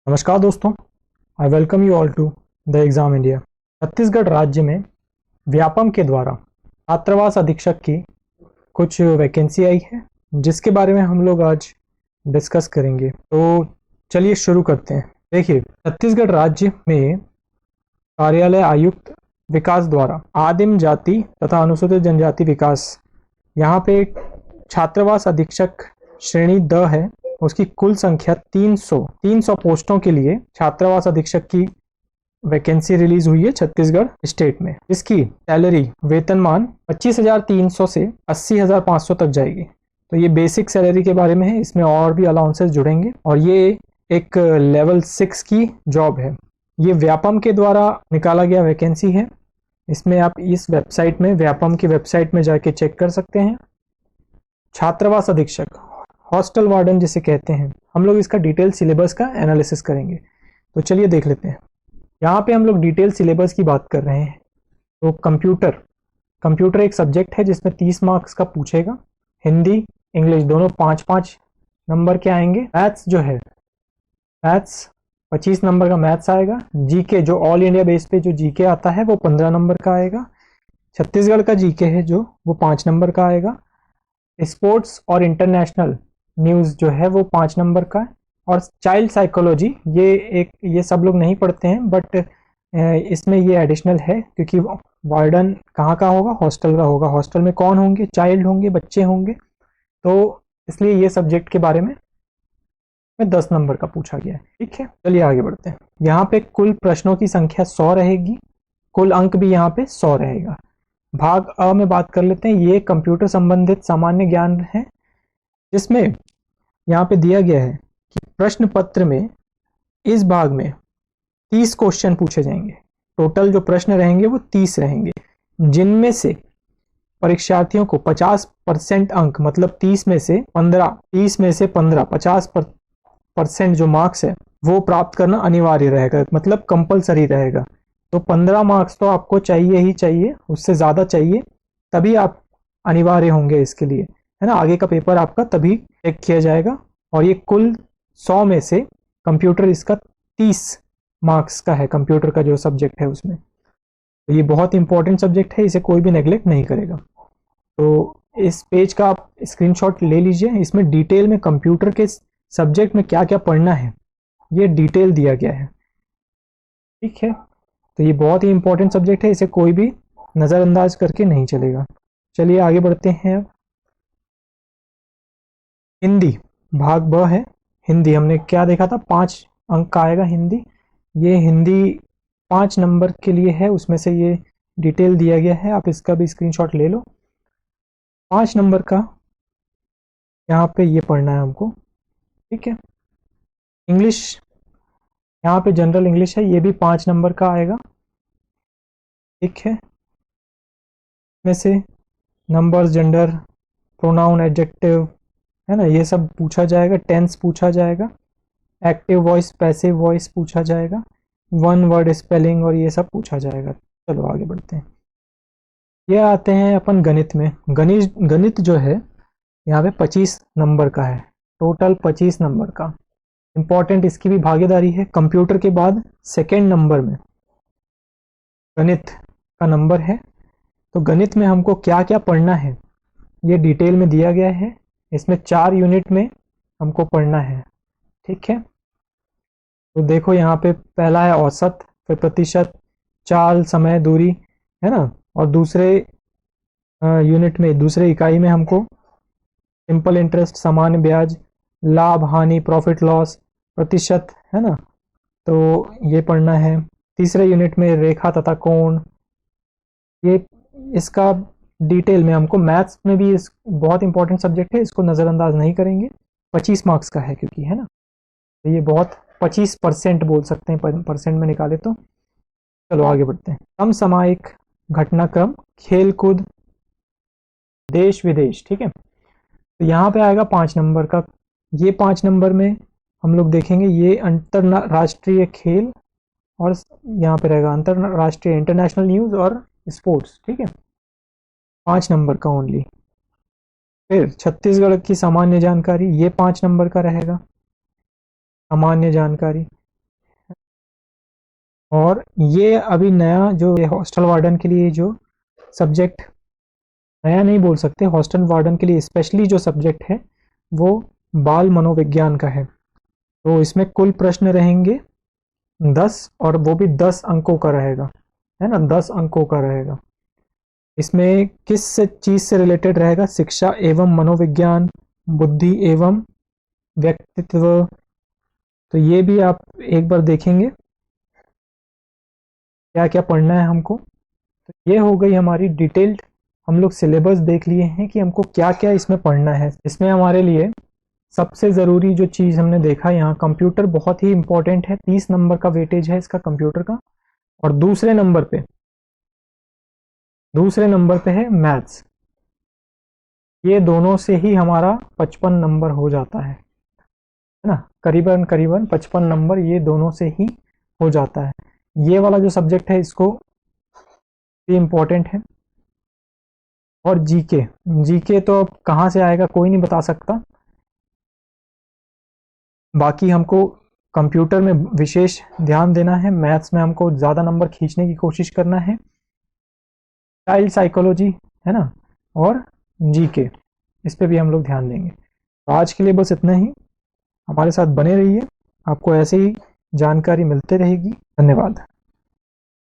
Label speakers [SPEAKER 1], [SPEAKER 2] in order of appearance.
[SPEAKER 1] नमस्कार दोस्तों, I welcome you all to the exam India. Chhattisgarh राज्य में व्यापम के द्वारा छात्रावास अधीक्षक की कुछ वैकेंसी आई है, जिसके बारे में हम लोग आज डिस्कस करेंगे। तो चलिए शुरू करते हैं। देखिए, छत्तीसगढ़ राज्य में कार्यालय आयुक्त विकास द्वारा आदिम जाति तथा अनुसूचित जनजाति विकास, यहाँ पे छात्रावास अधीक्षक श्रेणी द है, उसकी कुल संख्या 300 पोस्टों के लिए छात्रावास अधीक्षक की वैकेंसी रिलीज हुई है छत्तीसगढ़ स्टेट में। इसकी सैलरी वेतनमान 25,300 से 80,500 तक जाएगी। तो ये बेसिक सैलरी के बारे में है, इसमें और भी अलाउंसेस जुड़ेंगे और ये एक लेवल 6 की जॉब है। ये व्यापम के द्वारा निकाला गया वैकेंसी है। इसमें आप इस वेबसाइट में, व्यापम की वेबसाइट में जाके चेक कर सकते हैं। छात्रावास अधीक्षक, हॉस्टल वार्डन जिसे कहते हैं, हम लोग इसका डिटेल सिलेबस का एनालिसिस करेंगे। तो चलिए देख लेते हैं। यहाँ पे हम लोग डिटेल सिलेबस की बात कर रहे हैं। तो कंप्यूटर एक सब्जेक्ट है जिसमें 30 मार्क्स का पूछेगा। हिंदी इंग्लिश दोनों 5-5 नंबर के आएंगे। मैथ्स जो है, मैथ्स 25 नंबर का मैथ्स आएगा। जीके जो ऑल इंडिया बेस पे जो जीके आता है वो 15 नंबर का आएगा। छत्तीसगढ़ का जीके है जो वो 5 नंबर का आएगा। स्पोर्ट्स और इंटरनेशनल न्यूज़ जो है वो 5 नंबर का है। और चाइल्ड साइकोलॉजी ये सब लोग नहीं पढ़ते हैं, बट इसमें ये एडिशनल है क्योंकि वार्डन कहाँ का होगा, हॉस्टल का होगा। हॉस्टल में कौन होंगे, चाइल्ड होंगे, बच्चे होंगे, तो इसलिए ये सब्जेक्ट के बारे में 10 नंबर का पूछा गया है। ठीक है, चलिए आगे बढ़ते हैं। यहाँ पे कुल प्रश्नों की संख्या 100 रहेगी, कुल अंक भी यहाँ पे 100 रहेगा। भाग अ में बात कर लेते हैं। ये कंप्यूटर संबंधित सामान्य ज्ञान है, जिसमें यहाँ पे दिया गया है कि प्रश्न पत्र में इस भाग में 30 क्वेश्चन पूछे जाएंगे। टोटल जो प्रश्न रहेंगे वो 30 रहेंगे, जिनमें से परीक्षार्थियों को 50% अंक, मतलब 30 में से 15 50% जो मार्क्स है वो प्राप्त करना अनिवार्य रहेगा, मतलब कंपलसरी रहेगा। तो 15 मार्क्स तो आपको चाहिए ही चाहिए, उससे ज़्यादा चाहिए, तभी आप अनिवार्य होंगे इसके लिए, है ना। आगे का पेपर आपका तभी चेक किया जाएगा। और ये कुल 100 में से कंप्यूटर इसका 30 मार्क्स का है, कंप्यूटर का जो सब्जेक्ट है उसमें। तो ये बहुत इंपॉर्टेंट सब्जेक्ट है, इसे कोई भी नेग्लेक्ट नहीं करेगा। तो इस पेज का आप स्क्रीनशॉट ले लीजिए। इसमें डिटेल में कंप्यूटर के सब्जेक्ट में क्या क्या पढ़ना है ये डिटेल दिया गया है। ठीक है, तो ये बहुत ही इंपॉर्टेंट सब्जेक्ट है, इसे कोई भी नज़रअंदाज करके नहीं चलेगा। चलिए आगे बढ़ते हैं। हिंदी भाग ब है। हिंदी हमने क्या देखा था, 5 अंक का आएगा हिंदी। ये हिंदी 5 नंबर के लिए है, उसमें से ये डिटेल दिया गया है, आप इसका भी स्क्रीनशॉट ले लो। 5 नंबर का यहाँ पे ये पढ़ना है हमको। ठीक है, इंग्लिश यहाँ पे जनरल इंग्लिश है, ये भी 5 नंबर का आएगा। ठीक है, में से नंबर्स, जेंडर, प्रोनाउन, एडजेक्टिव, है ना, ये सब पूछा जाएगा। टेंस पूछा जाएगा, एक्टिव वॉइस, पैसिव वॉइस पूछा जाएगा, वन वर्ड स्पेलिंग और ये सब पूछा जाएगा। चलो आगे बढ़ते हैं। ये आते हैं अपन गणित में। गणित जो है यहाँ पे 25 नंबर का है, टोटल 25 नंबर का। इंपॉर्टेंट इसकी भी भागीदारी है। कंप्यूटर के बाद सेकेंड नंबर में गणित का नंबर है। तो गणित में हमको क्या क्या पढ़ना है ये डिटेल में दिया गया है। इसमें 4 यूनिट में हमको पढ़ना है। ठीक है, तो देखो यहाँ पे पहला है औसत, फिर प्रतिशत, चाल, समय, दूरी, है ना। और दूसरे यूनिट में, दूसरे इकाई में हमको सिंपल इंटरेस्ट, सामान्य ब्याज, लाभ हानि, प्रॉफिट लॉस, प्रतिशत, है ना, तो ये पढ़ना है। तीसरे यूनिट में रेखा तथा कोण, ये इसका डिटेल में हमको, मैथ्स में भी इस बहुत इंपॉर्टेंट सब्जेक्ट है, इसको नज़रअंदाज नहीं करेंगे, 25 मार्क्स का है क्योंकि, है ना। तो ये बहुत 25% बोल सकते हैं, परसेंट में निकाले तो। चलो आगे बढ़ते हैं। समसामयिक घटनाक्रम, खेल कूद, देश विदेश। ठीक है, तो यहाँ पे आएगा 5 नंबर का। ये 5 नंबर में हम लोग देखेंगे ये अंतरराष्ट्रीय खेल, और यहाँ पे रहेगा अंतरराष्ट्रीय, इंटरनेशनल न्यूज़ और स्पोर्ट्स। ठीक है, 5 नंबर का ओनली। फिर छत्तीसगढ़ की सामान्य जानकारी, ये 5 नंबर का रहेगा, सामान्य जानकारी। और ये अभी नया जो हॉस्टल वार्डन के लिए जो सब्जेक्ट, नया नहीं बोल सकते, हॉस्टल वार्डन के लिए स्पेशली जो सब्जेक्ट है वो बाल मनोविज्ञान का है। तो इसमें कुल प्रश्न रहेंगे 10 और वो भी 10 अंकों का रहेगा, है ना, 10 अंकों का रहेगा। इसमें किस चीज से रिलेटेड रहेगा? शिक्षा एवं मनोविज्ञान, बुद्धि एवं व्यक्तित्व। तो ये भी आप एक बार देखेंगे क्या क्या पढ़ना है हमको। तो ये हो गई हमारी डिटेल्ड, हम लोग सिलेबस देख लिए हैं कि हमको क्या क्या इसमें पढ़ना है। इसमें हमारे लिए सबसे ज़रूरी जो चीज़ हमने देखा, यहाँ कंप्यूटर बहुत ही इंपॉर्टेंट है। 30 नंबर का वेटेज है इसका कंप्यूटर का। और दूसरे नंबर पे है मैथ्स। ये दोनों से ही हमारा 55 नंबर हो जाता है ना, करीबन करीबन 55 नंबर ये दोनों से ही हो जाता है। ये वाला जो सब्जेक्ट है इसको ये इम्पोर्टेंट है। और जीके, जीके तो अब कहाँ से आएगा कोई नहीं बता सकता। बाकी हमको कंप्यूटर में विशेष ध्यान देना है, मैथ्स में हमको ज़्यादा नंबर खींचने की कोशिश करना है, चाइल्ड साइकोलॉजी, है ना, और जीके, इस पे भी हम लोग ध्यान देंगे। तो आज के लिए बस इतना ही। हमारे साथ बने रहिए, आपको ऐसे ही जानकारी मिलते रहेगी। धन्यवाद।